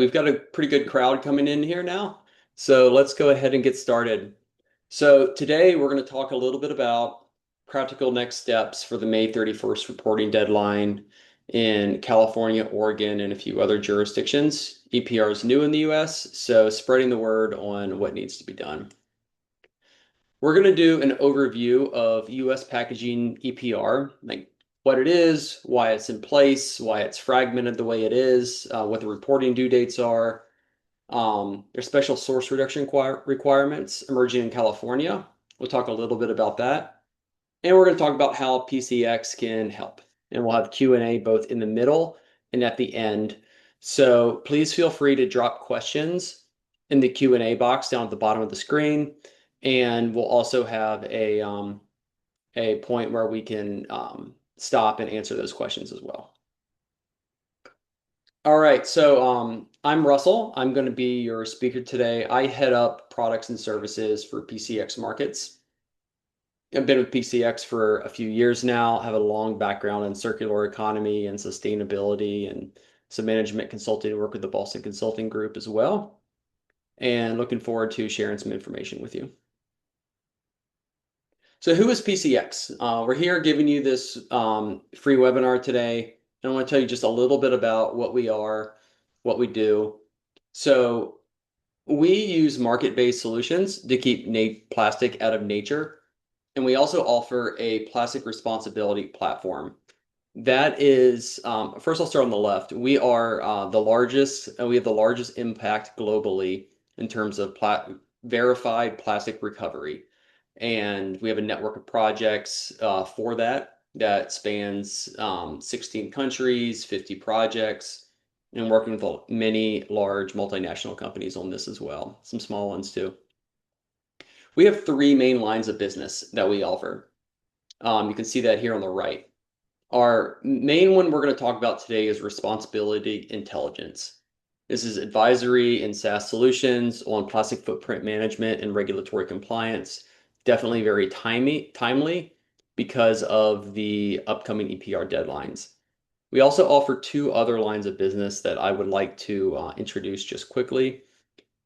we've got a pretty good crowd coming in here now. So let's go ahead and get started. So today we're going to talk a little bit about practical next steps for the May 31st reporting deadline in California, Oregon, and a few other jurisdictions. EPR is new in the US, so spreading the word on what needs to be done. We're going to do an overview of US packaging EPR, like what it is, why it's in place, why it's fragmented the way it is, what the reporting due dates are. There's special source reduction requirements emerging in California. We'll talk a little bit about that. And we're going to talk about how PCX can help. And we'll have Q&A both in the middle and at the end. So please feel free to drop questions in the Q&A box down at the bottom of the screen. And we'll also have a point where we can stop and answer those questions as well. All right, so I'm Russell. I'm going to be your speaker today. I head up products and services for PCX Markets. I've been with PCX for a few years now. I have a long background in circular economy and sustainability and some management consulting work with the Boston Consulting Group as well. And looking forward to sharing some information with you. So who is PCX? We're here giving you this free webinar today. And I want to tell you just a little bit about what we are, what we do. So we use market-based solutions to keep plastic out of nature. And we also offer a plastic responsibility platform. That is, first I'll start on the left. We are the largest, we have the largest impact globally in terms of verified plastic recovery. And we have a network of projects for that spans 16 countries, 50 projects, and working with many large multinational companies on this as well, some small ones too. We have three main lines of business that we offer. You can see that here on the right. Our main one we're going to talk about today is responsibility intelligence. This is advisory and SaaS solutions on plastic footprint management and regulatory compliance. Definitely very timely because of the upcoming EPR deadlines. We also offer two other lines of business that I would like to introduce just quickly.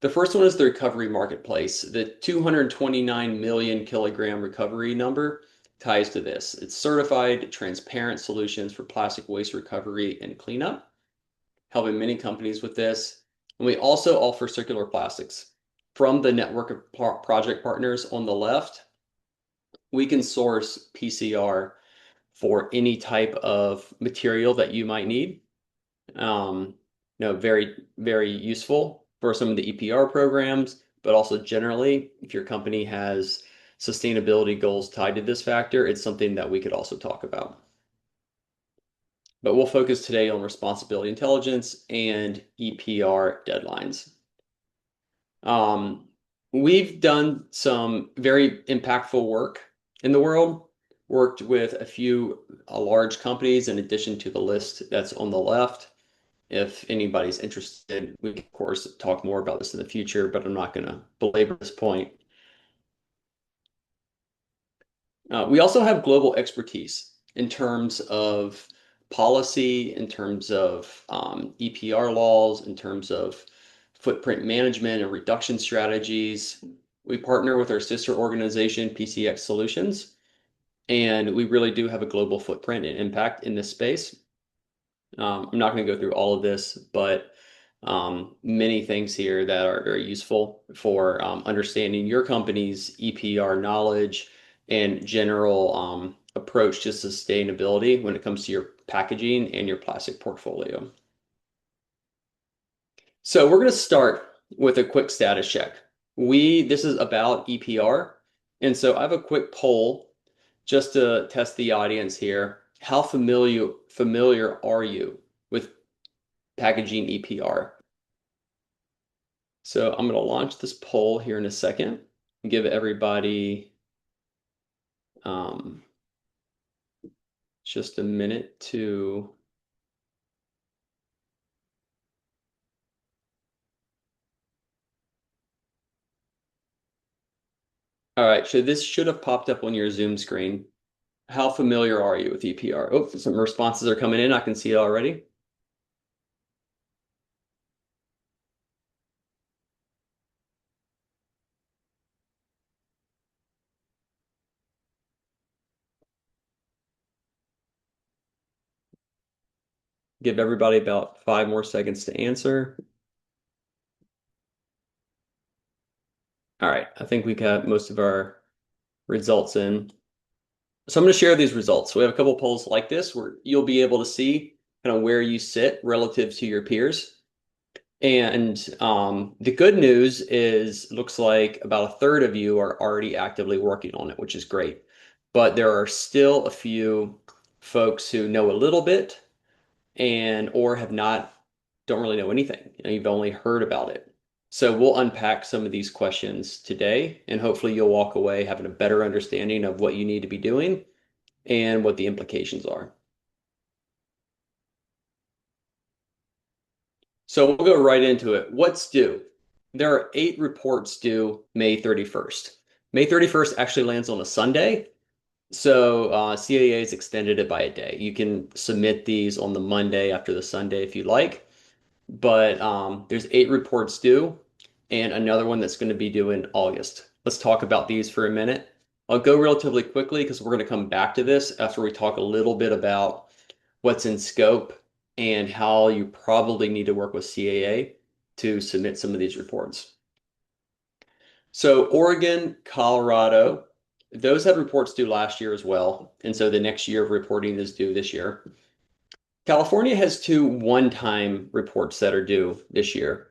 The first one is the recovery marketplace. The 229 million kilogram recovery number ties to this. It's certified, transparent solutions for plastic waste recovery and cleanup, helping many companies with this. And we also offer circular plastics. From the network of project partners on the left, we can source PCR for any type of material that you might need. Very, very useful for some of the EPR programs, but also generally, if your company has sustainability goals tied to this factor, it's something that we could also talk about. But we'll focus today on responsibility intelligence and EPR deadlines. We've done some very impactful work in the world, worked with a few large companies in addition to the list that's on the left. If anybody's interested, we can, of course, talk more about this in the future, but I'm not going to belabor this point. We also have global expertise in terms of policy, in terms of EPR laws, in terms of footprint management and reduction strategies. We partner with our sister organization, PCX Solutions, and we really do have a global footprint and impact in this space. I'm not going to go through all of this, but many things here that are very useful for understanding your company's EPR knowledge and general approach to sustainability when it comes to your packaging and your plastic portfolio. So we're going to start with a quick status check. This is about EPR, and so I have a quick poll just to test the audience here. How familiar are you with packaging EPR? So I'm going to launch this poll here in a second and give everybody just a minute to All right, so this should have popped up on your Zoom screen. How familiar are you with EPR? Oh, some responses are coming in. I can see it already. Give everybody about 5 more seconds to answer. All right, I think we got most of our results in. So I'm going to share these results. We have a couple polls like this where you'll be able to see kind of where you sit relative to your peers. And the good news is, looks like about a third of you are already actively working on it, which is great. But there are still a few folks who know a little bit and or have not, don't really know anything. You've only heard about it. So we'll unpack some of these questions today, and hopefully you'll walk away having a better understanding of what you need to be doing and what the implications are. So we'll go right into it. What's due? There are 8 reports due May 31st. May 31st actually lands on a Sunday, so CAA has extended it by a day. You can submit these on the Monday after the Sunday if you like, but there's 8 reports due and another one that's going to be due in August. Let's talk about these for a minute. I'll go relatively quickly because we're going to come back to this after we talk a little bit about what's in scope and how you probably need to work with CAA to submit some of these reports. So Oregon, Colorado, those had reports due last year as well. And so the next year of reporting is due this year. California has 2 one-time reports that are due this year.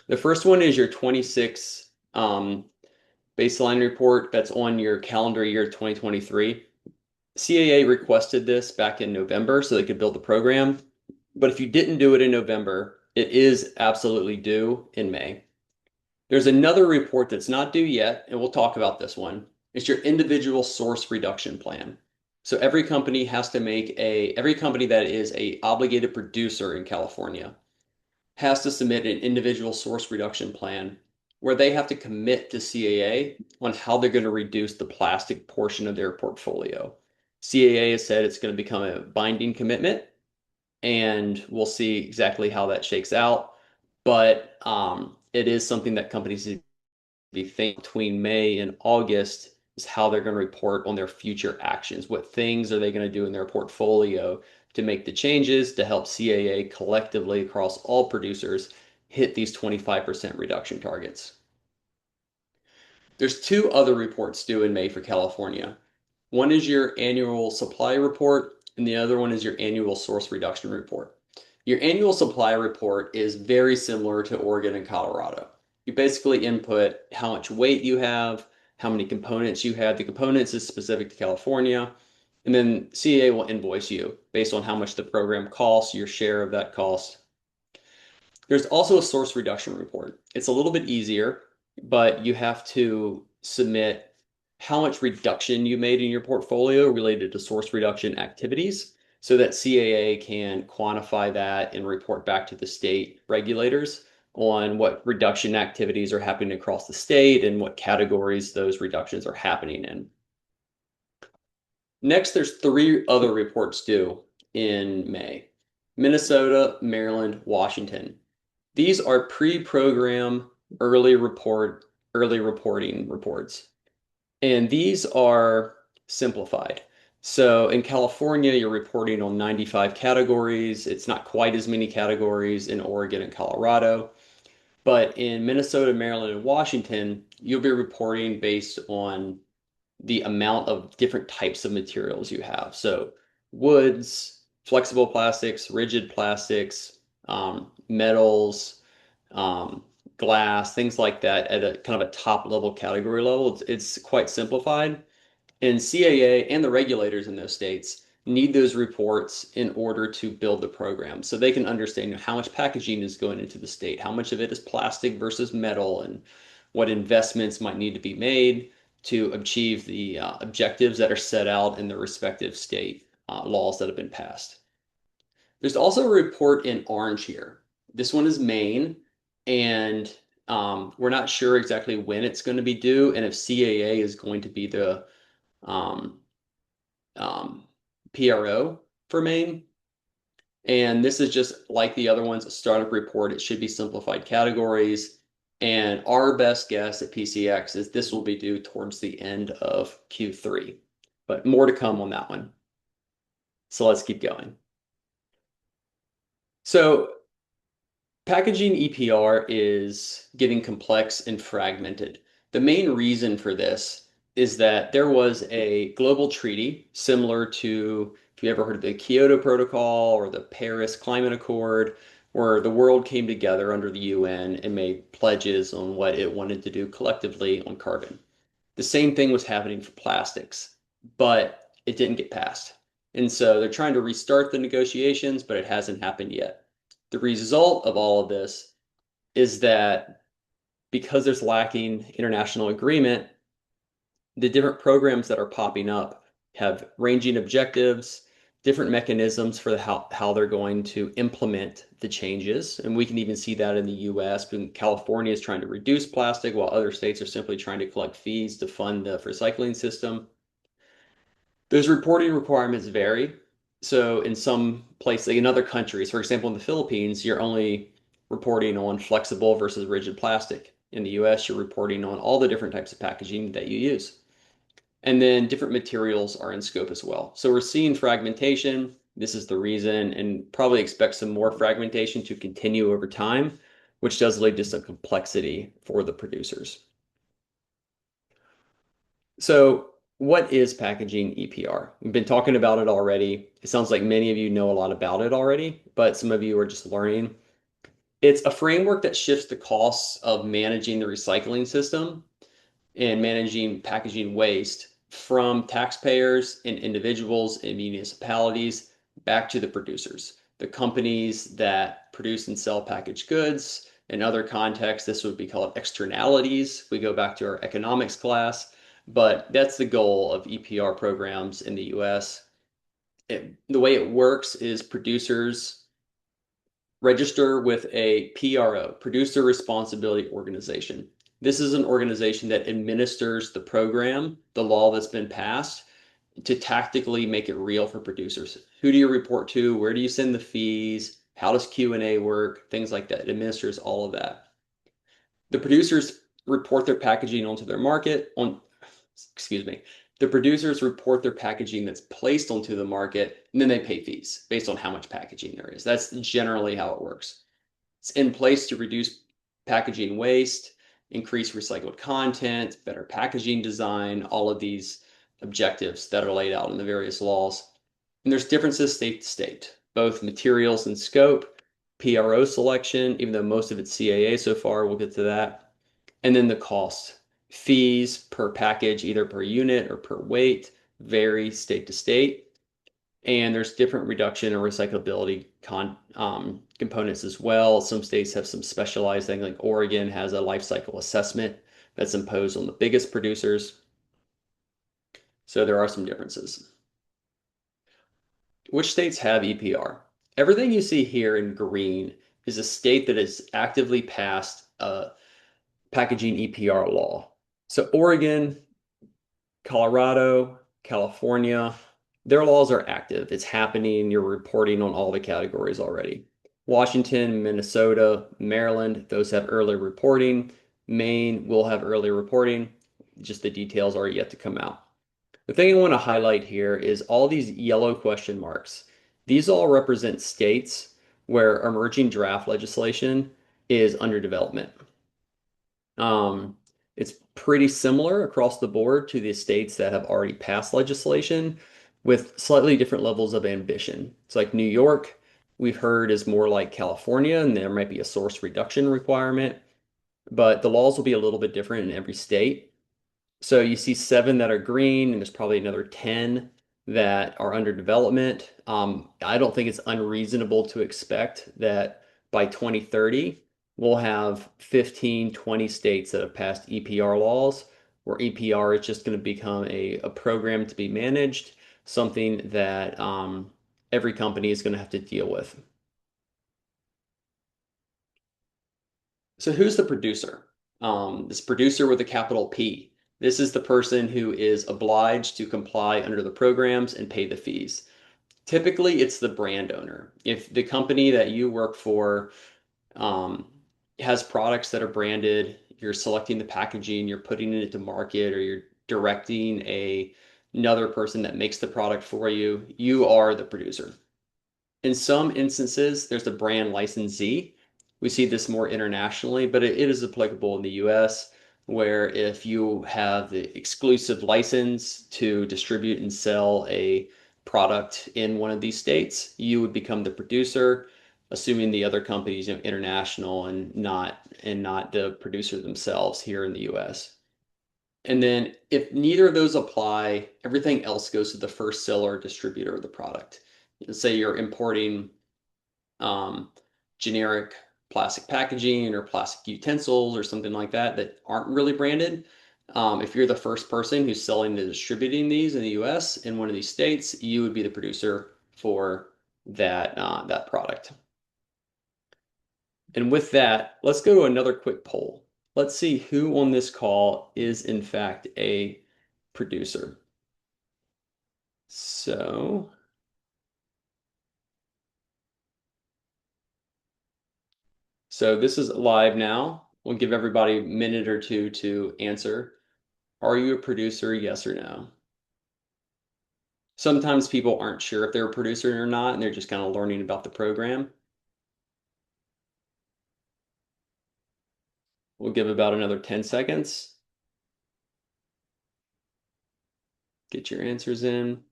The first one is your 26 baseline report that's on your calendar year 2023. CAA requested this back in November so they could build the program. But if you didn't do it in November, it is absolutely due in May. There's another report that's not due yet, and we'll talk about this one. It's your individual source reduction plan. So every company that is a obligated producer in California has to submit an individual source reduction plan where they have to commit to CAA on how they're going to reduce the plastic portion of their portfolio. CAA has said it's going to become a binding commitment, and we'll see exactly how that shakes out. But it is something that companies need to be thinking between May and August is how they're going to report on their future actions. What things are they going to do in their portfolio to make the changes to help CAA collectively across all producers hit these 25% reduction targets. There's 2 other reports due in May for California. One is your annual supply report, and the other one is your annual source reduction report. Your annual supply report is very similar to Oregon and Colorado. You basically input how much weight you have, how many components you have. The components is specific to California, and then CAA will invoice you based on how much the program costs, your share of that cost. There's also a source reduction report. It's a little bit easier, but you have to submit how much reduction you made in your portfolio related to source reduction activities so that CAA can quantify that and report back to the state regulators on what reduction activities are happening across the state and what categories those reductions are happening in. Next, there's 3 other reports due in May: Minnesota, Maryland, Washington. These are pre-program early reporting reports. And these are simplified. So in California, you're reporting on 95 categories. It's not quite as many categories in Oregon and Colorado. But in Minnesota, Maryland, and Washington, you'll be reporting based on the amount of different types of materials you have. So woods, flexible plastics, rigid plastics, metals, glass, things like that at a kind of a top level category level. It's quite simplified. And CAA and the regulators in those states need those reports in order to build the program so they can understand how much packaging is going into the state, how much of it is plastic versus metal, and what investments might need to be made to achieve the objectives that are set out in the respective state laws that have been passed. There's also a report in orange here. This one is Maine, and we're not sure exactly when it's going to be due and if CAA is going to be the um, PRO for Maine. And this is just like the other ones, a startup report. It should be simplified categories. And our best guess at PCX is this will be due towards the end of Q3, but more to come on that one. So let's keep going. So packaging EPR is getting complex and fragmented. The main reason for this is that there was a global treaty similar to, if you ever heard of the Kyoto Protocol or the Paris Climate Accord, where the world came together under the UN and made pledges on what it wanted to do collectively on carbon. The same thing was happening for plastics, but it didn't get passed. And so they're trying to restart the negotiations, but it hasn't happened yet. The result of all of this is that because there's lacking international agreement, the different programs that are popping up have ranging objectives, different mechanisms for how they're going to implement the changes. And we can even see that in the US. When California is trying to reduce plastic, while other states are simply trying to collect fees to fund the recycling system. Those reporting requirements vary. So in some places, like in other countries, for example, in the Philippines, you're only reporting on flexible versus rigid plastic. In the US, you're reporting on all the different types of packaging that you use. And then different materials are in scope as well. So we're seeing fragmentation. This is the reason, and probably expect some more fragmentation to continue over time, which does lead to some complexity for the producers. So, what is packaging EPR? We've been talking about it already. It sounds like many of you know a lot about it already, but some of you are just learning. It's a framework that shifts the costs of managing the recycling system and managing packaging waste from taxpayers and individuals and municipalities back to the producers, the companies that produce and sell packaged goods. In other contexts, this would be called externalities. We go back to our economics class, but that's the goal of EPR programs in the US. The way it works is producers register with a PRO, Producer Responsibility Organization. This is an organization that administers the program, the law that's been passed, to tactically make it real for producers. Who do you report to? Where do you send the fees? How does Q&A work? Things like that. It administers all of that. The producers report their packaging onto their market on, excuse me, the producers report their packaging that's placed onto the market, and then they pay fees based on how much packaging there is. That's generally how it works. It's in place to reduce packaging waste, increase recycled content, better packaging design, all of these objectives that are laid out in the various laws. And there's differences state to state, both materials and scope, PRO selection, even though most of it's CAA so far, we'll get to that. And then the cost. Fees per package, either per unit or per weight, vary state to state. And there's different reduction or recyclability components as well. Some states have some specialized thing, like Oregon has a life cycle assessment that's imposed on the biggest producers. So there are some differences. Which states have EPR? Everything you see here in green is a state that has actively passed a packaging EPR law. So Oregon, Colorado, California, their laws are active. It's happening. You're reporting on all the categories already. Washington, Minnesota, Maryland, those have early reporting. Maine will have early reporting. Just the details are yet to come out. The thing I want to highlight here is all these yellow question marks. These all represent states where emerging draft legislation is under development. Um, it's pretty similar across the board to the states that have already passed legislation with slightly different levels of ambition. It's like New York, we've heard is more like California, and there might be a source reduction requirement, but the laws will be a little bit different in every state. So you see seven that are green, and there's probably another 10 that are under development. I don't think it's unreasonable to expect that by 2030, we'll have 15, 20 states that have passed EPR laws, where EPR is just going to become a program to be managed, something that every company is going to have to deal with. So who's the producer? This producer with a capital P. This is the person who is obliged to comply under the programs and pay the fees. Typically, it's the brand owner. If the company that you work for um, has products that are branded, you're selecting the packaging, you're putting it into market, or you're directing another person that makes the product for you, you are the producer. In some instances, there's a brand licensee. We see this more internationally, but it is applicable in the US, where if you have the exclusive license to distribute and sell a product in one of these states, you would become the producer, assuming the other companies, international and not the producer themselves here in the US. And then if neither of those apply, everything else goes to the first seller or distributor of the product. Say you're importing um, generic plastic packaging or plastic utensils or something like that that aren't really branded. If you're the first person who's selling and distributing these in the US in one of these states, you would be the producer for that product. And with that, let's go to another quick poll. Let's see who on this call is in fact a producer. So, so this is live now. We'll give everybody a minute or two to answer. Are you a producer, yes or no? Sometimes people aren't sure if they're a producer or not, and they're just kind of learning about the program. We'll give about another 10 seconds. Get your answers in.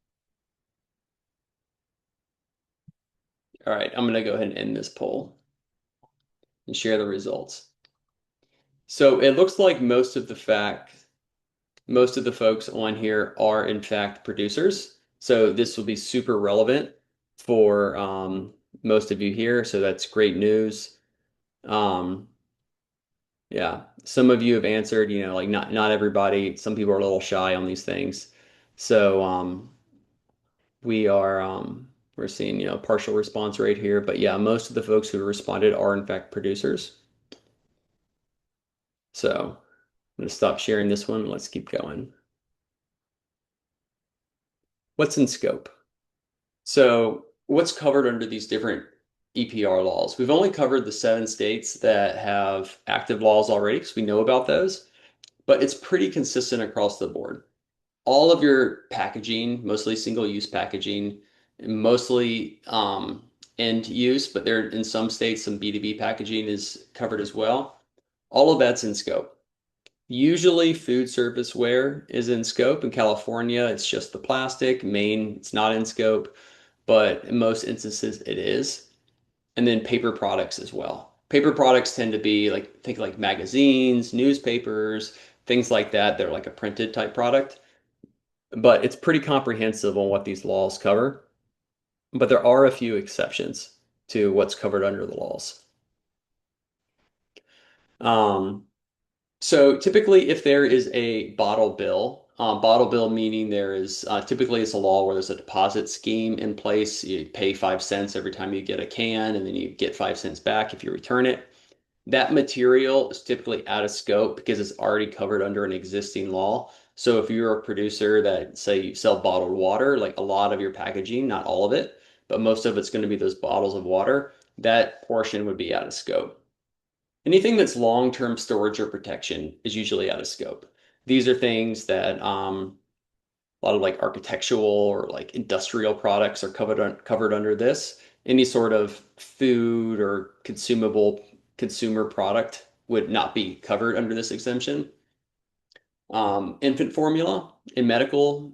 All right, I'm going to go ahead and end this poll and share the results. So it looks like most of the folks on here are in fact producers. So this will be super relevant for most of you here. So that's great news. Um, yeah, some of you have answered, like not everybody. Some people are a little shy on these things. So we are we're seeing, partial response rate here. But yeah, most of the folks who responded are in fact producers. So I'm going to stop sharing this one. Let's keep going. What's in scope? So, what's covered under these different EPR laws? We've only covered the 7 states that have active laws already because we know about those, but it's pretty consistent across the board. All of your packaging, mostly single-use packaging, mostly end use, but there in some states, some B2B packaging is covered as well. All of that's in scope. Usually, food service ware is in scope. In California, it's just the plastic. Maine, it's not in scope, but in most instances it is. And then paper products as well. Paper products tend to be like, think like magazines, newspapers, things like that. They're like a printed type product, but it's pretty comprehensive on what these laws cover. But there are a few exceptions to what's covered under the laws. Um, So typically, if there is a bottle bill meaning there is typically it's a law where there's a deposit scheme in place. You pay 5 cents every time you get a can, and then you get 5 cents back if you return it. That material is typically out of scope because it's already covered under an existing law. So if you're a producer that say you sell bottled water, like a lot of your packaging, not all of it, but most of it's going to be those bottles of water, that portion would be out of scope. Anything that's long-term storage or protection is usually out of scope. These are things that a lot of like architectural or like industrial products are covered under this. Any sort of food or consumable consumer product would not be covered under this exemption. Infant formula in medical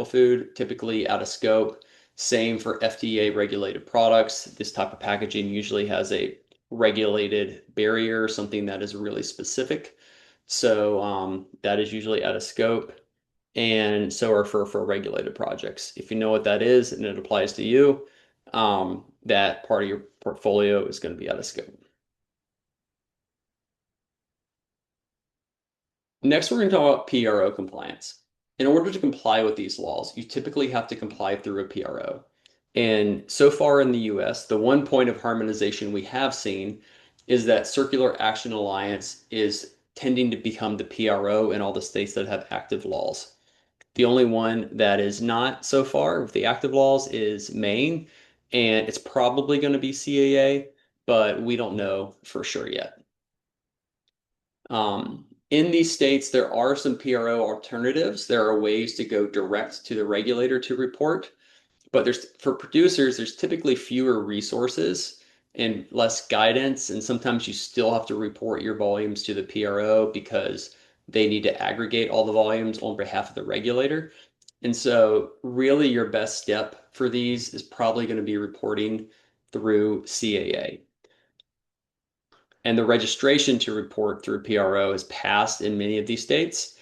food, typically out of scope. Same for FDA regulated products. This type of packaging usually has a regulated barrier, something that is really specific. So that is usually out of scope. And so are for regulated projects. If you know what that is and it applies to you, that part of your portfolio is going to be out of scope. Next, we're going to talk about PRO compliance. In order to comply with these laws, you typically have to comply through a PRO. And so far in the US, the one point of harmonization we have seen is that Circular Action Alliance is tending to become the PRO in all the states that have active laws. The only one that is not so far with the active laws is Maine, and it's probably going to be CAA, but we don't know for sure yet. In these states, there are some PRO alternatives. There are ways to go direct to the regulator to report. But there's for producers, there's typically fewer resources and less guidance, and sometimes you still have to report your volumes to the PRO because they need to aggregate all the volumes on behalf of the regulator. And so, really, your best step for these is probably going to be reporting through CAA. And the registration to report through PRO is passed in many of these states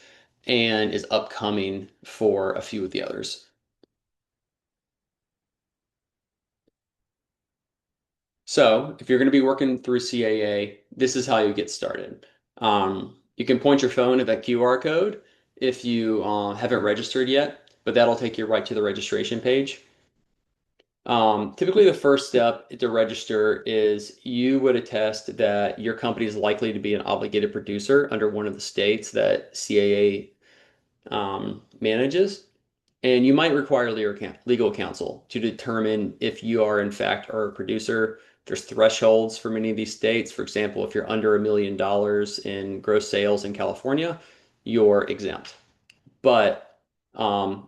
and is upcoming for a few of the others. So if you're going to be working through CAA, this is how you get started. You can point your phone at that QR code if you haven't registered yet, but that'll take you right to the registration page. Typically, the first step to register is you would attest that your company is likely to be an obligated producer under one of the states that CAA manages. And you might require legal counsel to determine if you are in fact are a producer. There's thresholds for many of these states. For example, if you're under $1 million in gross sales in California, you're exempt. But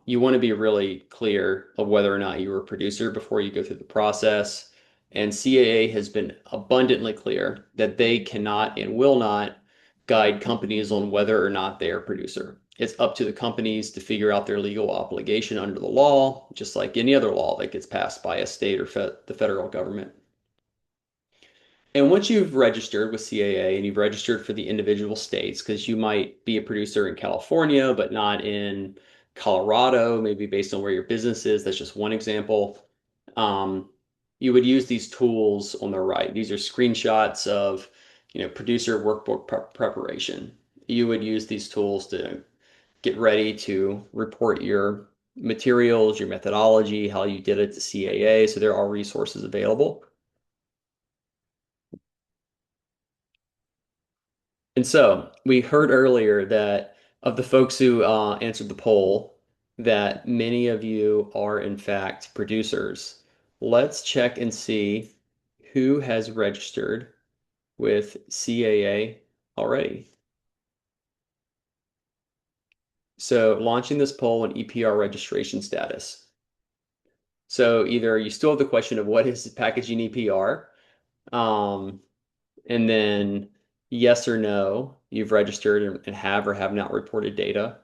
you want to be really clear of whether or not you're a producer before you go through the process. And CAA has been abundantly clear that they cannot and will not guide companies on whether or not they are a producer. It's up to the companies to figure out their legal obligation under the law, just like any other law that gets passed by a state or the federal government. And once you've registered with CAA and you've registered for the individual states, because you might be a producer in California, but not in Colorado, maybe based on where your business is, that's just one example. Um, you would use these tools on the right. These are screenshots of, producer workbook preparation. You would use these tools to get ready to report your materials, your methodology, how you did it to CAA. So there are resources available. And so we heard earlier that of the folks who answered the poll, that many of you are in fact producers. Let's check and see who has registered with CAA already. So launching this poll on EPR registration status. So either you still have the question of what is packaging EPR, um, and then yes or no, you've registered and have or have not reported data.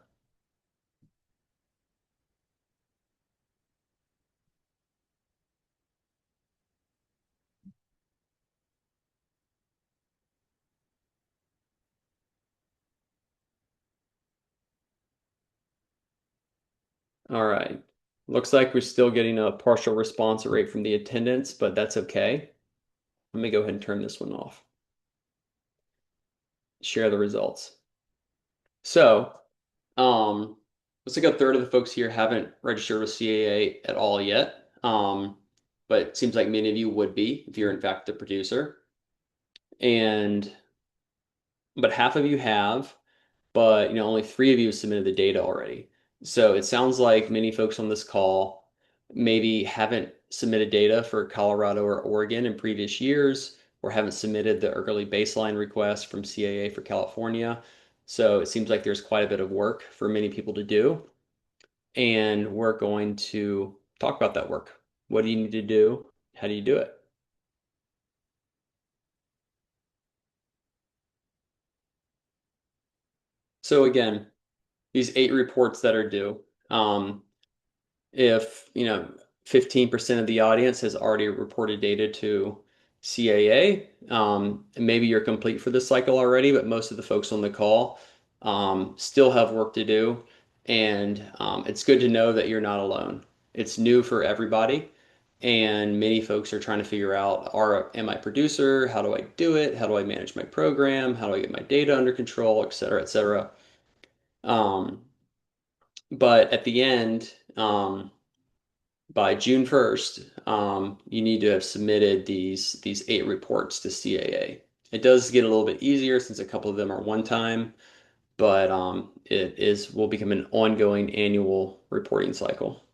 All right. Looks like we're still getting a partial response rate from the attendance, but that's okay. Let me go ahead and turn this one off. Share the results. So, looks like a third of the folks here haven't registered with CAA at all yet. But it seems like many of you would be if you're in fact the producer. And but half of you have, but only three of you have submitted the data already. So it sounds like many folks on this call maybe haven't submitted data for Colorado or Oregon in previous years, or haven't submitted the early baseline request from CAA for California. So it seems like there's quite a bit of work for many people to do. And we're going to talk about that work. What do you need to do? How do you do it? So again, these 8 reports that are due. If 15% of the audience has already reported data to CAA, and maybe you're complete for this cycle already, but most of the folks on the call still have work to do. And it's good to know that you're not alone. It's new for everybody. And many folks are trying to figure out, am I a producer? How do I do it? How do I manage my program? How do I get my data under control, et cetera, et cetera. But at the end, by June 1st, you need to have submitted these 8 reports to CAA. It does get a little bit easier since a couple of them are one time, but it will become an ongoing annual reporting cycle.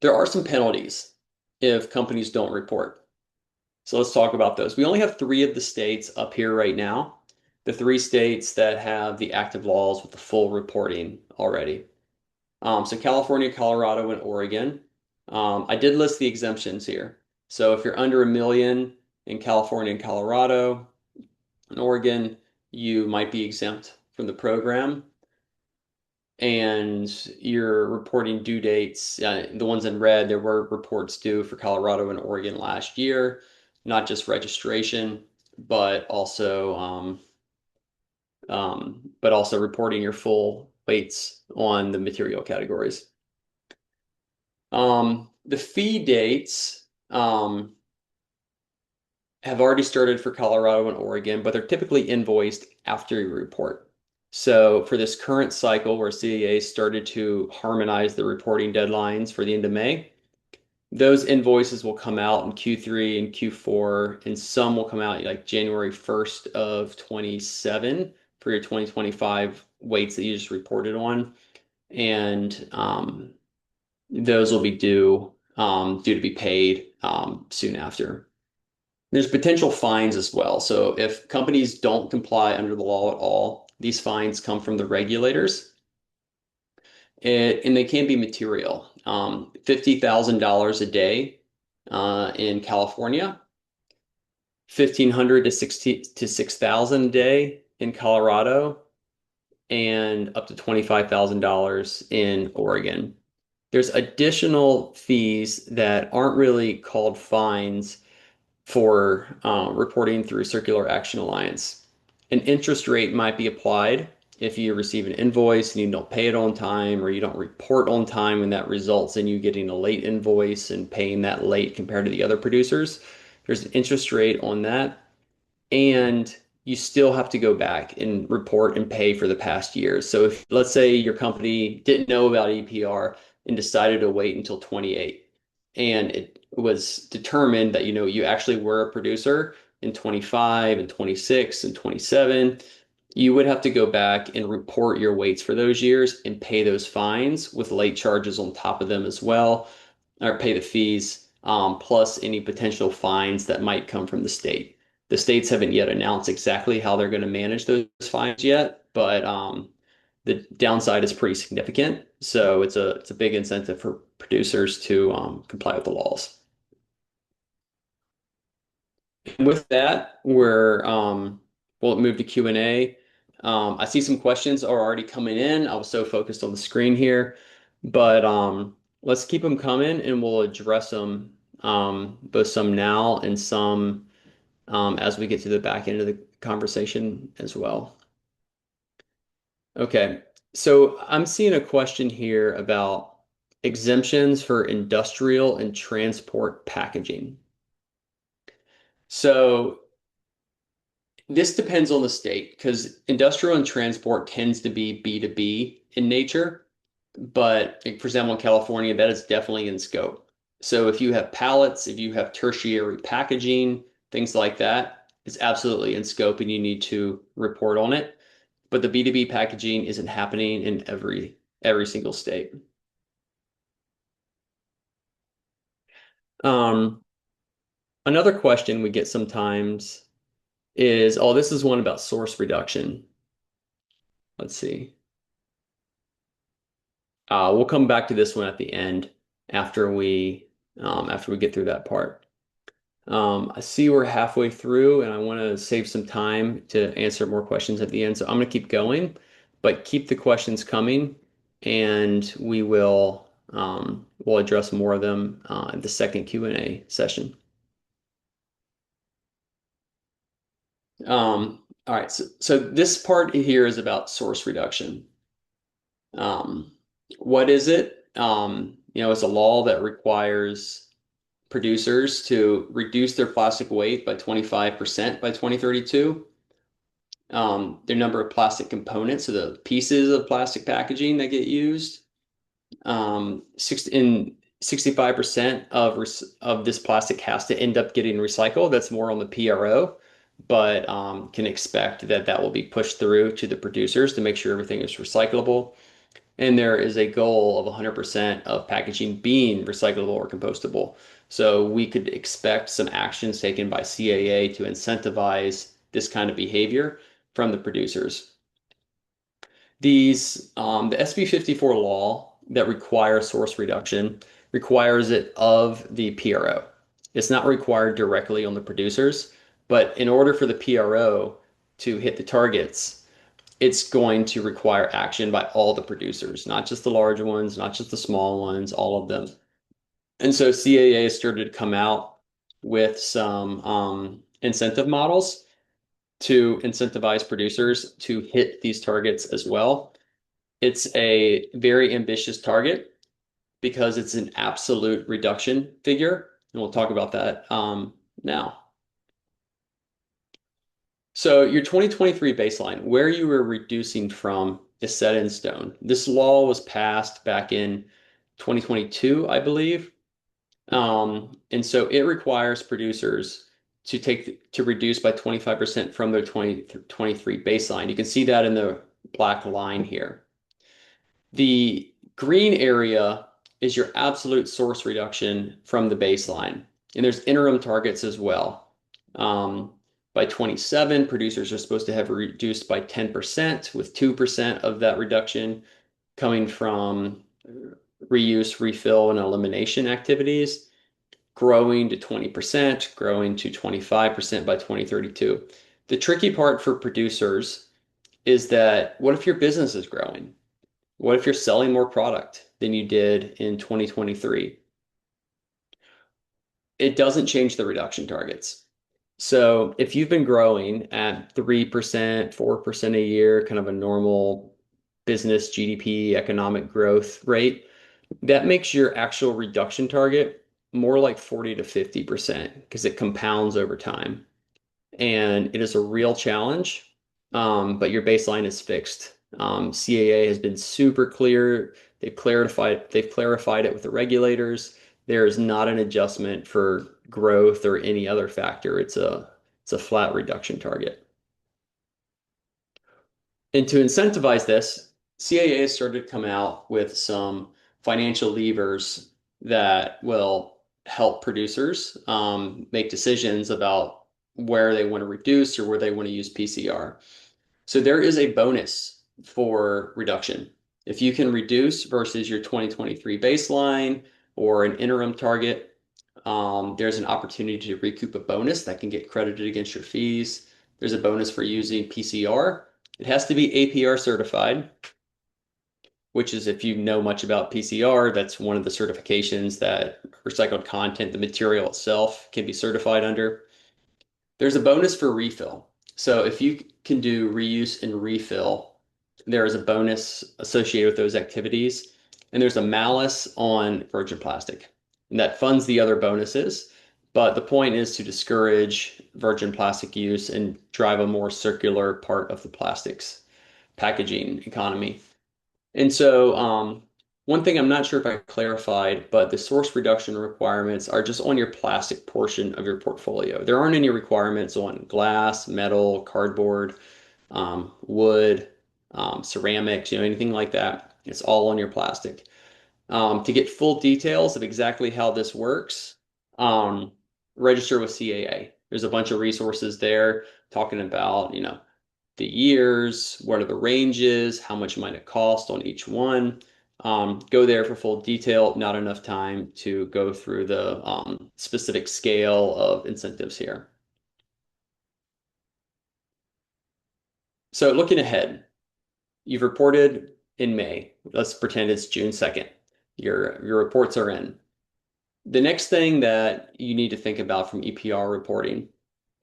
There are some penalties if companies don't report. So let's talk about those. We only have 3 of the states up here right now. The 3 states that have the active laws with the full reporting already. So California, Colorado, and Oregon. I did list the exemptions here. So if you're under 1 million in California and Colorado and Oregon, you might be exempt from the program. And your reporting due dates, the ones in red, there were reports due for Colorado and Oregon last year, not just registration, but also reporting your full weights on the material categories. The fee dates have already started for Colorado and Oregon, but they're typically invoiced after you report. So for this current cycle where CAA started to harmonize the reporting deadlines for the end of May, those invoices will come out in Q3 and Q4, and some will come out like January 1st of 27 for your 2025 weights that you just reported on. And those will be due to be paid soon after. There's potential fines as well. So if companies don't comply under the law at all, these fines come from the regulators, and they can be material. $50,000 a day in California, 1,500 to 6,000 a day in Colorado, and up to $25,000 in Oregon. There's additional fees that aren't really called fines for reporting through Circular Action Alliance. An interest rate might be applied if you receive an invoice and you don't pay it on time, or you don't report on time, and that results in you getting a late invoice and paying that late compared to the other producers. There's an interest rate on that, and you still have to go back and report and pay for the past years. So if, let's say, your company didn't know about EPR and decided to wait until 28, and it was determined that you actually were a producer in 25 and 26 and 27, you would have to go back and report your weights for those years and pay those fines with late charges on top of them as well, or pay the fees, plus any potential fines that might come from the state. The states haven't yet announced exactly how they're going to manage those fines yet, but the downside is pretty significant. So it's a big incentive for producers to comply with the laws. And with that, we'll move to Q&A. I see some questions are already coming in. I was so focused on the screen here, but let's keep them coming, and we'll address them, both some now and some as we get to the back end of the conversation as well. Okay, so I'm seeing a question here about exemptions for industrial and transport packaging. So this depends on the state, because industrial and transport tends to be B2B in nature. But like, for example, in California, that is definitely in scope. So if you have pallets, if you have tertiary packaging, things like that, it's absolutely in scope and you need to report on it. But the B2B packaging isn't happening in every single state. Um, Another question we get sometimes is, oh, this is one about source reduction. Let's see. We'll come back to this one at the end after we get through that part. I see we're halfway through, and I want to save some time to answer more questions at the end. So I'm going to keep going, but keep the questions coming, and we'll address more of them in the second Q&A session. All right, so this part here is about source reduction. Um, what is it? It's a law that requires producers to reduce their plastic weight by 25% by 2032. Their number of plastic components, so the pieces of plastic packaging that get used, 65% of this plastic has to end up getting recycled. That's more on the PRO, but can expect that that will be pushed through to the producers to make sure everything is recyclable. And there is a goal of 100% of packaging being recyclable or compostable. So we could expect some actions taken by CAA to incentivize this kind of behavior from the producers. The SB 54 law that require source reduction requires it of the PRO. It's not required directly on the producers, but in order for the PRO to hit the targets, it's going to require action by all the producers, not just the large ones, not just the small ones, all of them. And so CAA started to come out with some incentive models to incentivize producers to hit these targets as well. It's a very ambitious target because it's an absolute reduction figure, and we'll talk about that now. So your 2023 baseline, where you were reducing from, is set in stone. This law was passed back in 2022, I believe. And so it requires producers to reduce by 25% from their 2023 baseline. You can see that in the black line here. The green area is your absolute source reduction from the baseline. And there's interim targets as well. By 27, producers are supposed to have reduced by 10%, with 2% of that reduction coming from reuse, refill, and elimination activities, growing to 20%, growing to 25% by 2032. The tricky part for producers is that what if your business is growing? What if you're selling more product than you did in 2023? It doesn't change the reduction targets. So if you've been growing at 3%, 4% a year, kind of a normal business GDP economic growth rate, that makes your actual reduction target more like 40 to 50% because it compounds over time. And it is a real challenge, but your baseline is fixed. CAA has been super clear. They've clarified it with the regulators. There is not an adjustment for growth or any other factor. It's a flat reduction target. And to incentivize this, CAA has started to come out with some financial levers that will help producers make decisions about where they want to reduce or where they want to use PCR. So there is a bonus for reduction. If you can reduce versus your 2023 baseline or an interim target, there's an opportunity to recoup a bonus that can get credited against your fees. There's a bonus for using PCR. It has to be APR certified, which is, if you know much about PCR, that's one of the certifications that recycled content, the material itself, can be certified under. There's a bonus for refill. So if you can do reuse and refill, there is a bonus associated with those activities. And there's a malus on virgin plastic, and that funds the other bonuses. But the point is to discourage virgin plastic use and drive a more circular part of the plastics packaging economy. And so, one thing I'm not sure if I clarified, but the source reduction requirements are just on your plastic portion of your portfolio. There aren't any requirements on glass, metal, cardboard, wood, ceramics, anything like that. It's all on your plastic. To get full details of exactly how this works, um, register with CAA. There's a bunch of resources there talking about, the years, what are the ranges, how much might it cost on each one. Go there for full detail. Not enough time to go through the specific scale of incentives here. So looking ahead, you've reported in May. Let's pretend it's June 2nd. Your reports are in. The next thing that you need to think about from EPR reporting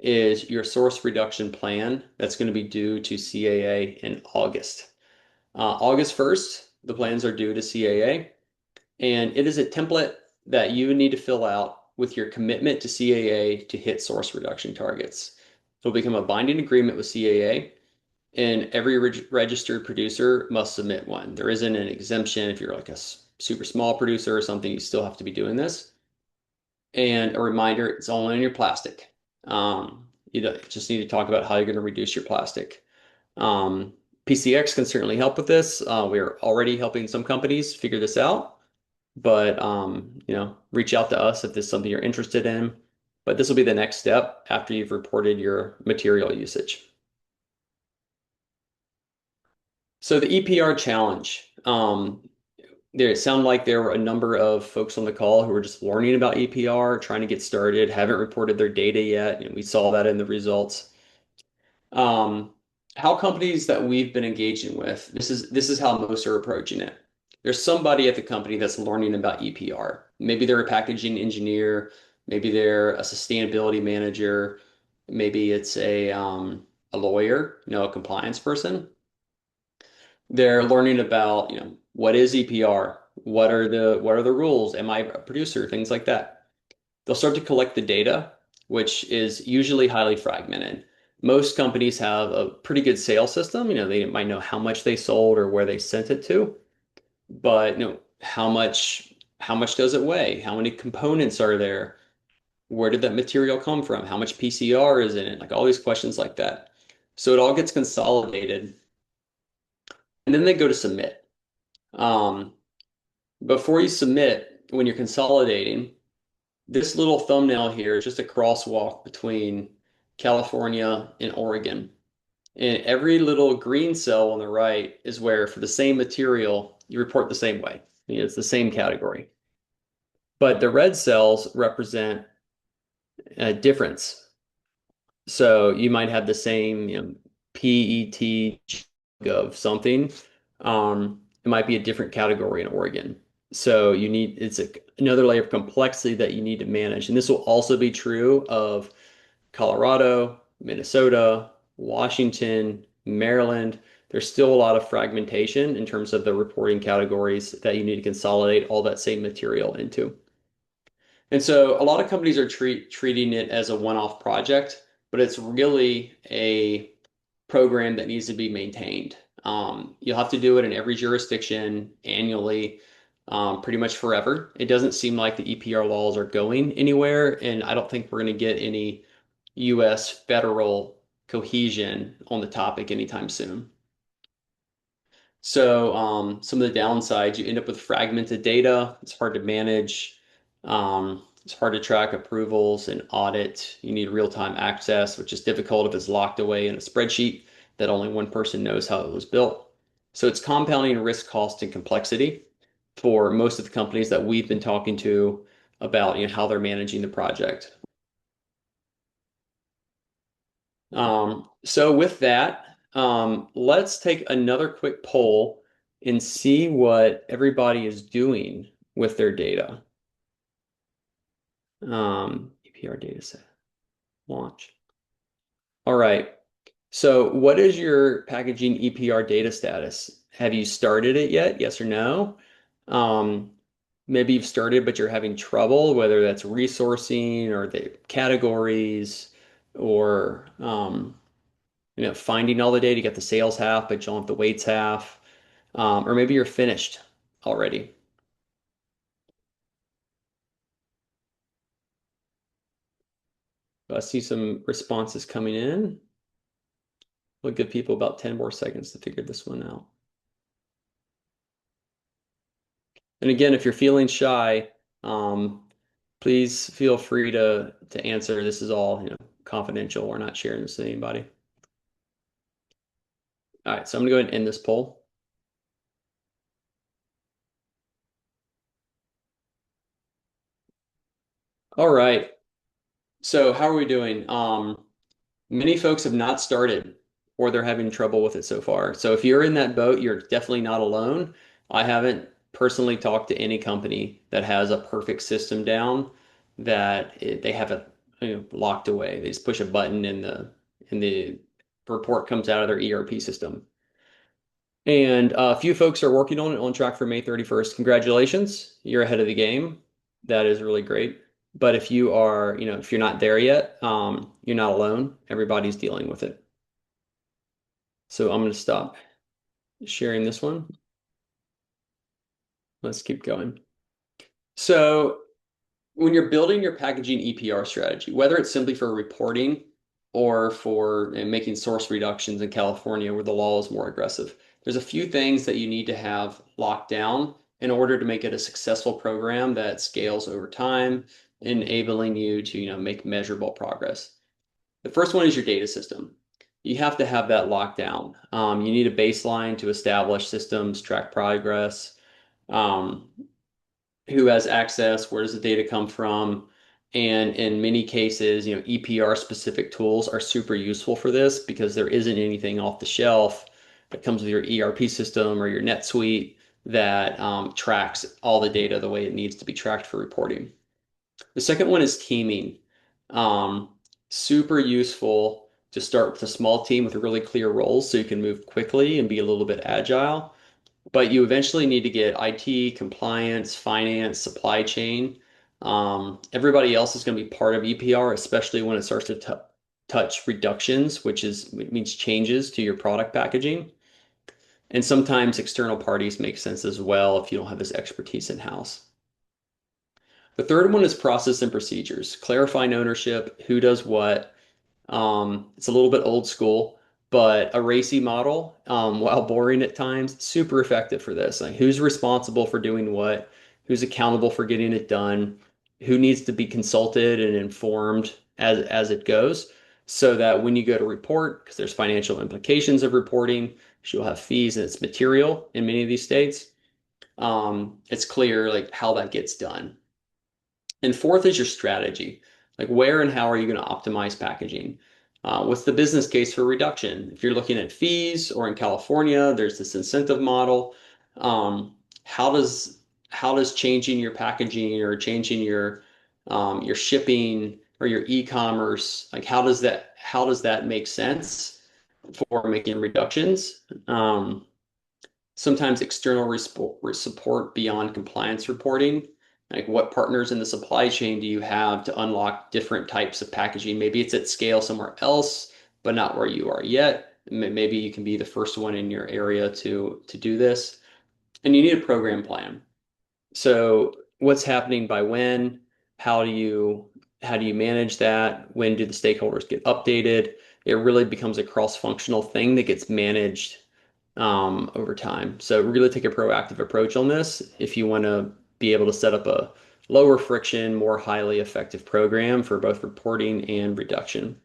is your source reduction plan that's going to be due to CAA in August. August 1st, the plans are due to CAA, and it is a template that you need to fill out with your commitment to CAA to hit source reduction targets. It'll become a binding agreement with CAA, and every registered producer must submit one. There isn't an exemption if you're like a super small producer or something, you still have to be doing this. And a reminder, it's all in your plastic. You just need to talk about how you're going to reduce your plastic. PCX can certainly help with this. We're already helping some companies figure this out, but reach out to us if this is something you're interested in. But this will be the next step after you've reported your material usage. So the EPR challenge, There, it sounded like there were a number of folks on the call who were just learning about EPR, trying to get started, haven't reported their data yet, and we saw that in the results. Um, how companies that we've been engaging with, this is how most are approaching it. There's somebody at the company that's learning about EPR. Maybe they're a packaging engineer, maybe they're a sustainability manager, maybe it's a lawyer, a compliance person. They're learning about, what is EPR? What are the rules? Am I a producer? Things like that. They'll start to collect the data, which is usually highly fragmented. Most companies have a pretty good sales system. They might know how much they sold or where they sent it to, but how much does it weigh? How many components are there? Where did that material come from? How much PCR is in it? Like all these questions like that. So it all gets consolidated, and then they go to submit. Um, Before you submit, when you're consolidating, this little thumbnail here is just a crosswalk between California and Oregon. And every little green cell on the right is where, for the same material, you report the same way. It's the same category. But the red cells represent a difference. So you might have the same, PET of something. It might be a different category in Oregon. So another layer of complexity that you need to manage. And this will also be true of Colorado, Minnesota, Washington, Maryland. There's still a lot of fragmentation in terms of the reporting categories that you need to consolidate all that same material into. And so a lot of companies are treating it as a one-off project, but it's really a program that needs to be maintained. You'll have to do it in every jurisdiction annually, pretty much forever. It doesn't seem like the EPR laws are going anywhere, and I don't think we're going to get any US federal cohesion on the topic anytime soon. So some of the downsides, you end up with fragmented data. It's hard to manage. It's hard to track approvals and audit. You need real-time access, which is difficult if it's locked away in a spreadsheet that only one person knows how it was built. So it's compounding risk, cost, and complexity for most of the companies that we've been talking to about, how they're managing the project. So with that, let's take another quick poll and see what everybody is doing with their data. EPR data set, launch. All right. So what is your packaging EPR data status? Have you started it yet? Yes or no? Um, Maybe you've started, but you're having trouble, whether that's resourcing or the categories or finding all the data. You got the sales half, but you don't have the weights half. Or maybe you're finished already. I see some responses coming in. We'll give people about 10 more seconds to figure this one out. And again, if you're feeling shy, please feel free to answer. This is all, confidential. We're not sharing this with anybody. All right, so I'm gonna go ahead and end this poll. All right. So how are we doing? Many folks have not started or they're having trouble with it so far. So if you're in that boat, you're definitely not alone. I haven't personally talked to any company that has a perfect system down they have it, locked away. They just push a button and the report comes out of their ERP system. And a few folks are working on it on track for May 31st. Congratulations, you're ahead of the game. That is really great. But if you're not there yet, you're not alone. Everybody's dealing with it. So I'm going to stop sharing this one. Let's keep going. So when you're building your packaging EPR strategy, whether it's simply for reporting or for making source reductions in California where the law is more aggressive, there's a few things that you need to have locked down in order to make it a successful program that scales over time, enabling you to, make measurable progress. The first one is your data system. You have to have that locked down. You need a baseline to establish systems, track progress, Um, who has access? Where does the data come from? And in many cases, EPR specific tools are super useful for this because there isn't anything off the shelf that comes with your ERP system or your NetSuite that tracks all the data the way it needs to be tracked for reporting. The second one is teaming. Um, Super useful to start with a small team with really clear roles so you can move quickly and be a little bit agile. But you eventually need to get IT, compliance, finance, supply chain. Everybody else is going to be part of EPR, especially when it starts to touch reductions, which means changes to your product packaging. And sometimes external parties make sense as well if you don't have this expertise in-house. The third one is process and procedures, clarifying ownership, who does what. It's a little bit old school, but a racy model, while boring at times, super effective for this. Like who's responsible for doing what, who's accountable for getting it done, who needs to be consulted and informed as it goes, so that when you go to report, because there's financial implications of reporting, you'll have fees and it's material in many of these states. It's clear like how that gets done. And fourth is your strategy. Like where and how are you going to optimize packaging? What's the business case for reduction? If you're looking at fees or in California, there's this incentive model. Um, how does how does changing your packaging or changing your shipping or your e-commerce, like how does that make sense for making reductions? Sometimes external support beyond compliance reporting. Like what partners in the supply chain do you have to unlock different types of packaging? Maybe it's at scale somewhere else, but not where you are yet. Maybe you can be the first one in your area to do this. And you need a program plan. So what's happening by when? How do you how do you manage that? When do the stakeholders get updated? It really becomes a cross-functional thing that gets managed over time. So really take a proactive approach on this if you want to be able to set up a lower friction, more highly effective program for both reporting and reduction.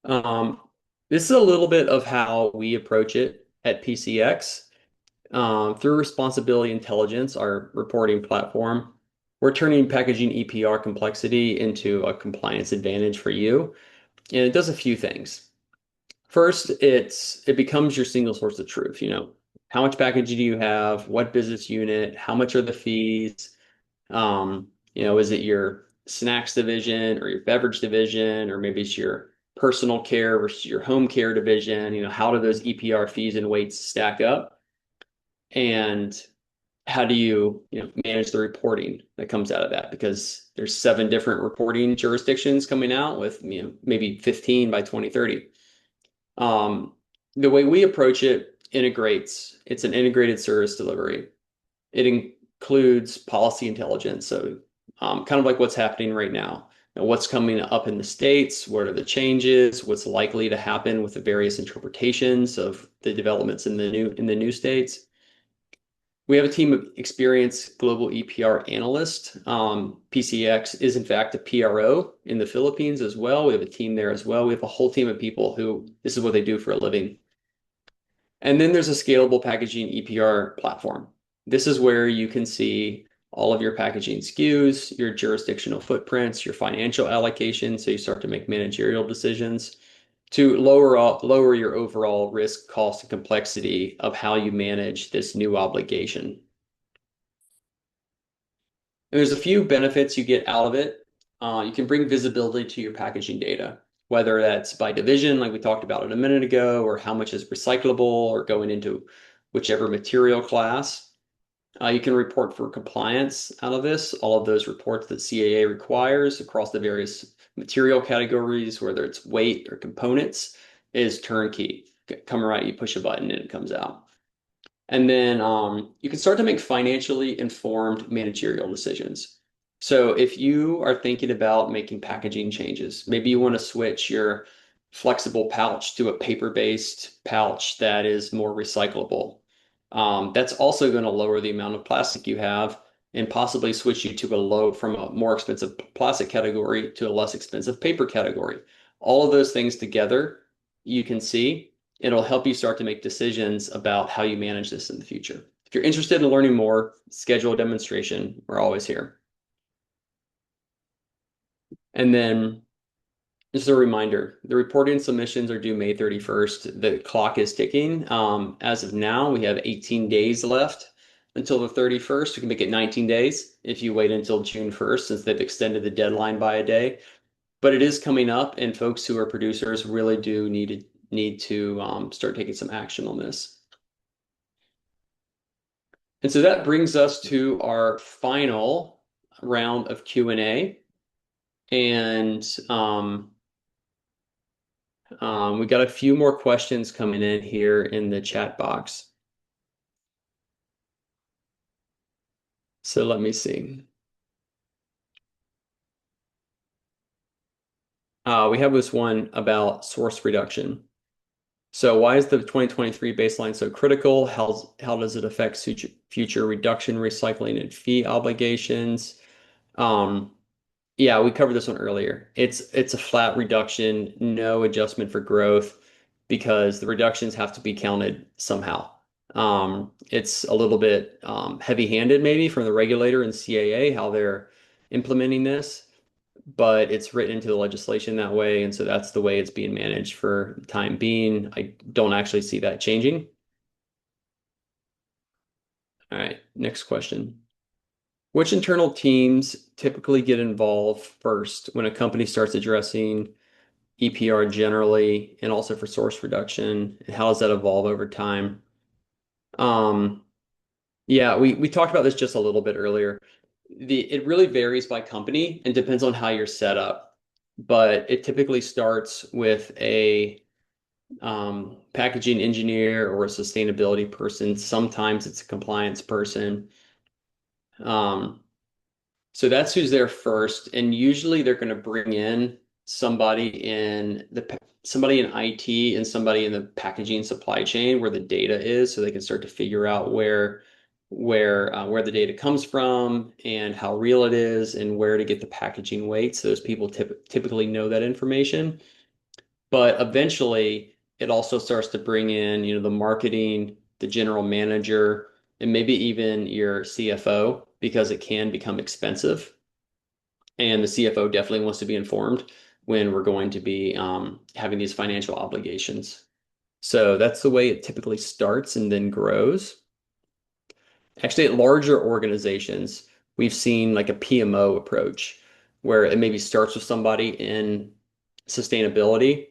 Um, this is a little bit of how we approach it at PCX. Through Responsibility Intelligence, our reporting platform, we're turning packaging EPR complexity into a compliance advantage for you. And it does a few things. First, it becomes your single source of truth. How much packaging do you have? What business unit? How much are the fees? Is it your snacks division or your beverage division, or maybe it's your personal care versus your home care division? How do those EPR fees and weights stack up? And how do you manage the reporting that comes out of that? Because there's 7 different reporting jurisdictions coming out with maybe 15 by 2030. Um, the way we approach it integrates, it's an integrated service delivery. It includes policy intelligence. So, kind of like what's happening right now. What's coming up in the states? What are the changes? What's likely to happen with the various interpretations of the developments in the new states? We have a team of experienced global EPR analysts. PCX is in fact a PRO in the Philippines as well. We have a team there as well. We have a whole team of people who this is what they do for a living. And then there's a scalable packaging EPR platform. This is where you can see all of your packaging SKUs, your jurisdictional footprints, your financial allocation. So you start to make managerial decisions to lower your overall risk, cost, and complexity of how you manage this new obligation. And there's a few benefits you get out of it. You can bring visibility to your packaging data, whether that's by division, like we talked about it a minute ago, or how much is recyclable or going into whichever material class. You can report for compliance out of this, all of those reports that CAA requires across the various material categories, whether it's weight or components, is turnkey. Come right, you push a button and it comes out. And then you can start to make financially informed managerial decisions. So if you are thinking about making packaging changes, maybe you want to switch your flexible pouch to a paper-based pouch that is more recyclable. That's also going to lower the amount of plastic you have and possibly switch you to from a more expensive plastic category to a less expensive paper category. All of those things together, you can see It'll help you start to make decisions about how you manage this in the future. If you're interested in learning more, schedule a demonstration. We're always here. And then just a reminder, the reporting submissions are due May 31st. The clock is ticking. As of now, we have 18 days left until the 31st. We can make it 19 days if you wait until June 1st, since they've extended the deadline by a day. But it is coming up, and folks who are producers really do need to start taking some action on this. And so that brings us to our final round of Q&A. And we got a few more questions coming in here in the chat box. So let me see. We have this one about source reduction. So why is the 2023 baseline so critical? How does it affect future reduction, recycling, and fee obligations? Yeah, we covered this one earlier. It's a flat reduction, no adjustment for growth because the reductions have to be counted somehow. It's a little bit heavy-handed maybe from the regulator and CAA how they're implementing this, but it's written into the legislation that way, and so that's the way it's being managed for the time being. I don't actually see that changing. All right, next question. Which internal teams typically get involved first when a company starts addressing EPR generally and also for source reduction? And how does that evolve over time? Um, yeah, we talked about this just a little bit earlier. It really varies by company and depends on how you're set up. But it typically starts with a packaging engineer or a sustainability person. Sometimes it's a compliance person. Um, So that's who's there first, and usually they're going to bring in somebody in IT and somebody in the packaging supply chain where the data is, so they can start to figure out where the data comes from and how real it is and where to get the packaging weights. Those people typically know that information, but eventually it also starts to bring in, the marketing, the general manager, and maybe even your CFO because it can become expensive. And the CFO definitely wants to be informed when we're going to be having these financial obligations. So that's the way it typically starts and then grows. Actually, at larger organizations, we've seen like a PMO approach where it maybe starts with somebody in sustainability,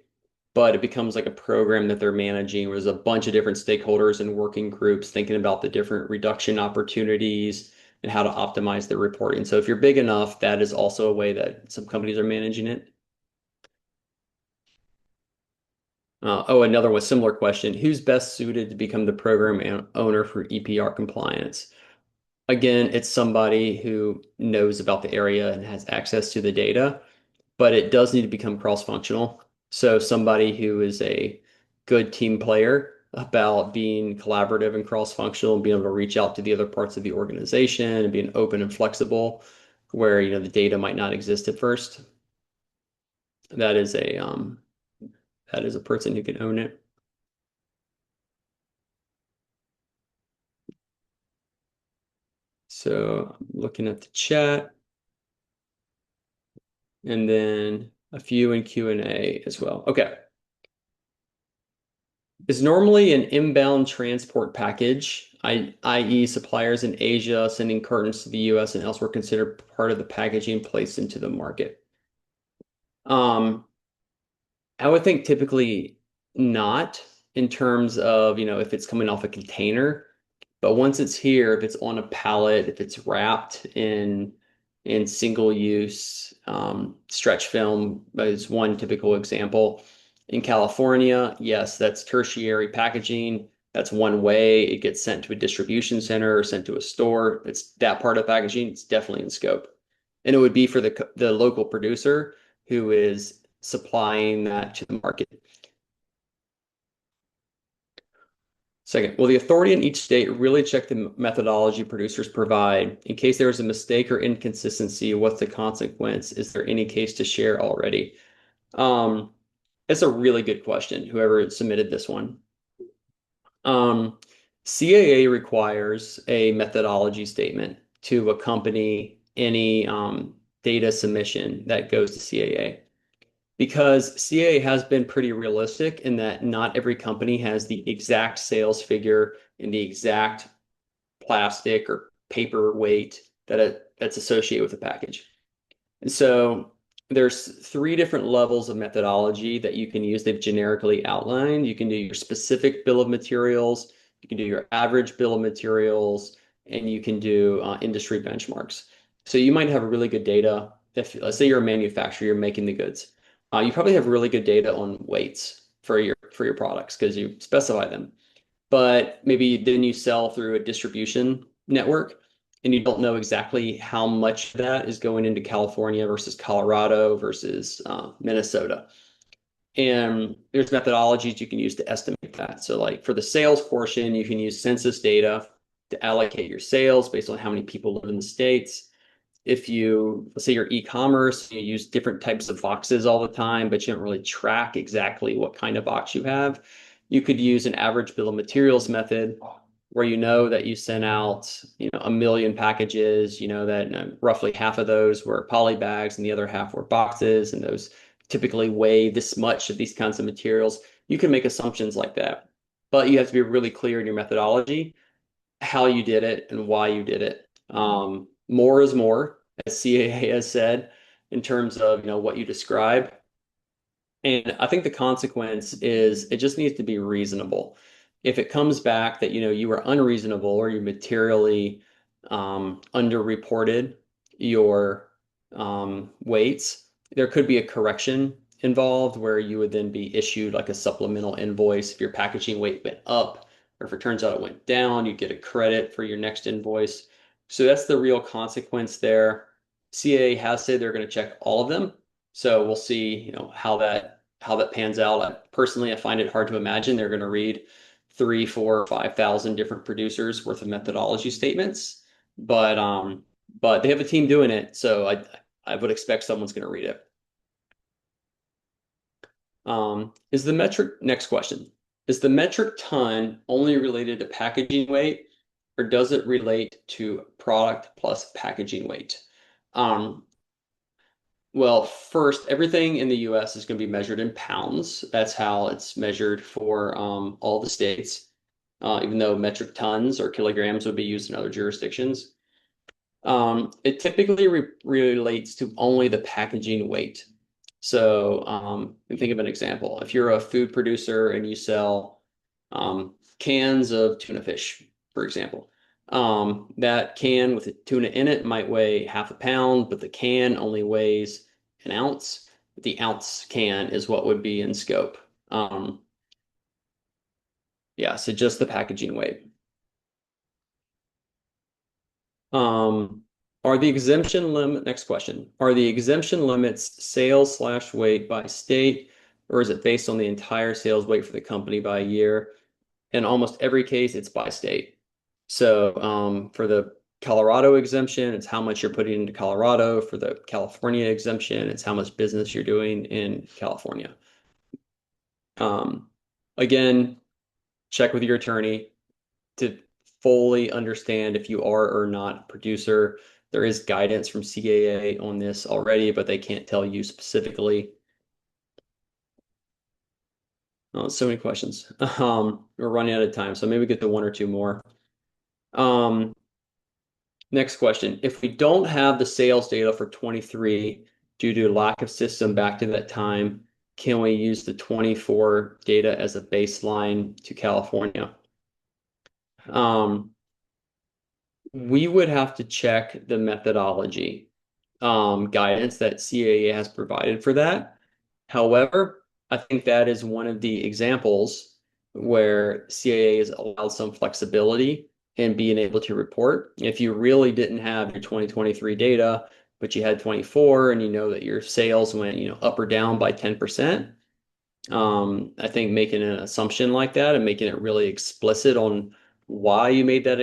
but it becomes like a program that they're managing where there's a bunch of different stakeholders and working groups thinking about the different reduction opportunities and how to optimize their reporting. So if you're big enough, that is also a way that some companies are managing it. Another one, similar question. Who's best suited to become the program owner for EPR compliance? Again, it's somebody who knows about the area and has access to the data, but it does need to become cross-functional. So somebody who is a good team player about being collaborative and cross-functional and being able to reach out to the other parts of the organization and being open and flexible where, the data might not exist at first. That is a person who can own it. So I'm looking at the chat and then a few in Q&A as well. Okay. Is normally an inbound transport package, i.e. suppliers in Asia sending cartons to the US and elsewhere considered part of the packaging placed into the market? Um, I would think typically not in terms of, if it's coming off a container. But once it's here, if it's on a pallet, if it's wrapped in single use stretch film is one typical example. In California, yes, that's tertiary packaging. That's one way. It gets sent to a distribution center or sent to a store. It's that part of packaging. It's definitely in scope. And it would be for the local producer who is supplying that to the market. Second, will the authority in each state really check the methodology producers provide? In case there is a mistake or inconsistency, what's the consequence? Is there any case to share already? Um, It's a really good question, whoever submitted this one. Um, CAA requires a methodology statement to accompany any data submission that goes to CAA because CAA has been pretty realistic in that not every company has the exact sales figure and the exact plastic or paper weight that's associated with the package. And so there's three different levels of methodology that you can use. They've generically outlined. You can do your specific bill of materials, you can do your average bill of materials, and you can do industry benchmarks. So you might have really good data. If let's say you're a manufacturer, you're making the goods, you probably have really good data on weights for your products because you specify them, but maybe then you sell through a distribution network and you don't know exactly how much of that is going into California versus Colorado versus Minnesota. And there's methodologies you can use to estimate that. So, like for the sales portion, you can use census data to allocate your sales based on how many people live in the states. If you, let's say you're e-commerce, you use different types of boxes all the time, but you don't really track exactly what kind of box you have, you could use an average bill of materials method where you know that you sent out, 1 million packages, you know that roughly half of those were poly bags and the other half were boxes, and those typically weigh this much of these kinds of materials. You can make assumptions like that, but you have to be really clear in your methodology, how you did it and why you did it. More is more, as CAA has said, in terms of what you describe. And I think the consequence is it just needs to be reasonable. If it comes back that you were unreasonable or you materially underreported your weights, there could be a correction involved where you would then be issued like a supplemental invoice if your packaging weight went up, or if it turns out it went down, you get a credit for your next invoice. So that's the real consequence there. CAA has said they're going to check all of them. So we'll see, how that pans out. Personally, I find it hard to imagine they're going to read 3, 4, 5,000 different producers worth of methodology statements, but they have a team doing it, so I would expect someone's going to read it. Is the metric Next question. Is the metric ton only related to packaging weight, or does it relate to product plus packaging weight? Well, first, everything in the US is going to be measured in pounds. That's how it's measured for all the states, even though metric tons or kilograms would be used in other jurisdictions. It typically relates to only the packaging weight. So think of an example. If you're a food producer and you sell cans of tuna fish, for example, that can with the tuna in it might weigh half a pound, but the can only weighs an ounce. The ounce can is what would be in scope. Yeah, so just the packaging weight. Um, are the exemption limit, Next question. Are the exemption limits sales/weight by state, or is it based on the entire sales weight for the company by year? In almost every case, it's by state. So for the Colorado exemption, it's how much you're putting into Colorado. For the California exemption, it's how much business you're doing in California. Again, check with your attorney to fully understand if you are or not a producer. There is guidance from CAA on this already, but they can't tell you specifically. Oh, so many questions. We're running out of time, so maybe get to one or two more. Um, Next question. If we don't have the sales data for 23 due to lack of system back to that time, can we use the 24 data as a baseline to California? We would have to check the methodology guidance that CAA has provided for that. However, I think that is one of the examples where CAA has allowed some flexibility in being able to report. If you really didn't have your 2023 data, but you had 24 and you know that your sales went, up or down by 10%, I think making an assumption like that and making it really explicit on why you made that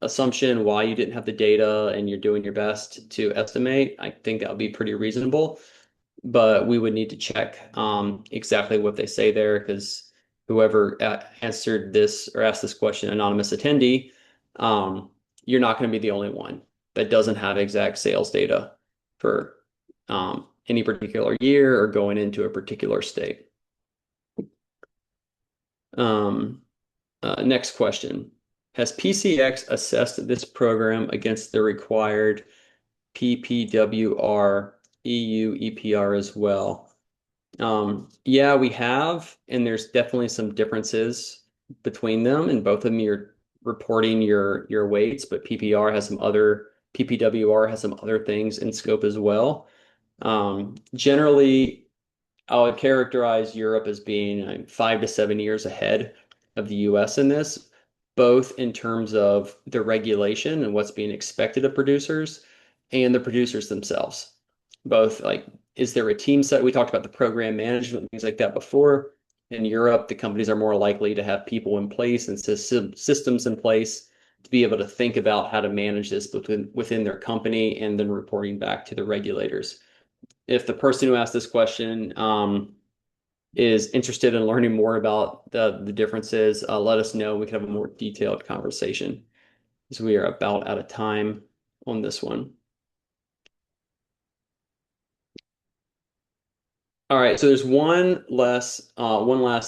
assumption, why you didn't have the data, and you're doing your best to estimate, I think that would be pretty reasonable. but we would need to check exactly what they say there because whoever answered this or asked this question, anonymous attendee, um, you're not going to be the only one that doesn't have exact sales data for any particular year or going into a particular state. Um, Next question. Has PCX assessed this program against the required PPWR EU EPR as well? Yeah, we have, and there's definitely some differences between them, and both of them you're reporting your weights, but PPWR has some other things in scope as well. Generally, I would characterize Europe as being 5 to 7 years ahead of the US in this, both in terms of the regulation and what's being expected of producers and the producers themselves. Both like, is there a team set? We talked about the program management, things like that before. In Europe, the companies are more likely to have people in place and systems in place to be able to think about how to manage this within their company and then reporting back to the regulators. If the person who asked this question is interested in learning more about the differences, let us know. We can have a more detailed conversation because we are about out of time on this one. All right, so there's one last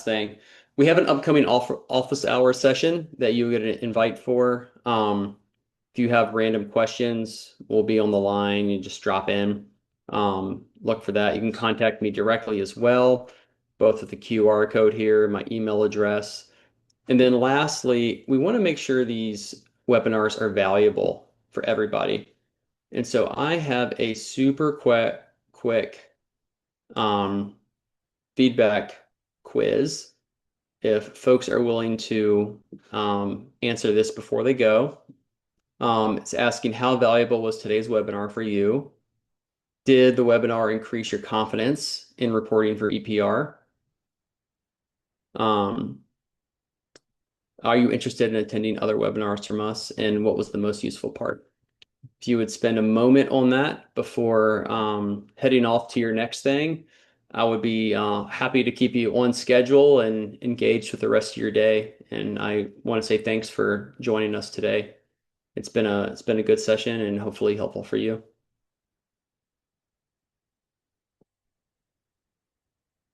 thing. We have an upcoming office hour session that you get an invite for. If you have random questions, we'll be on the line. You just drop in. Look for that. You can contact me directly as well, both with the QR code here, my email address. And then lastly, we want to make sure these webinars are valuable for everybody. And so I have a super quick um, feedback quiz. If folks are willing to answer this before they go, it's asking how valuable was today's webinar for you? Did the webinar increase your confidence in reporting for EPR? Um, are you interested in attending other webinars from us? And what was the most useful part? If you would spend a moment on that before heading off to your next thing, I would be happy to keep you on schedule and engaged with the rest of your day. And I want to say thanks for joining us today. It's been a good session and hopefully helpful for you.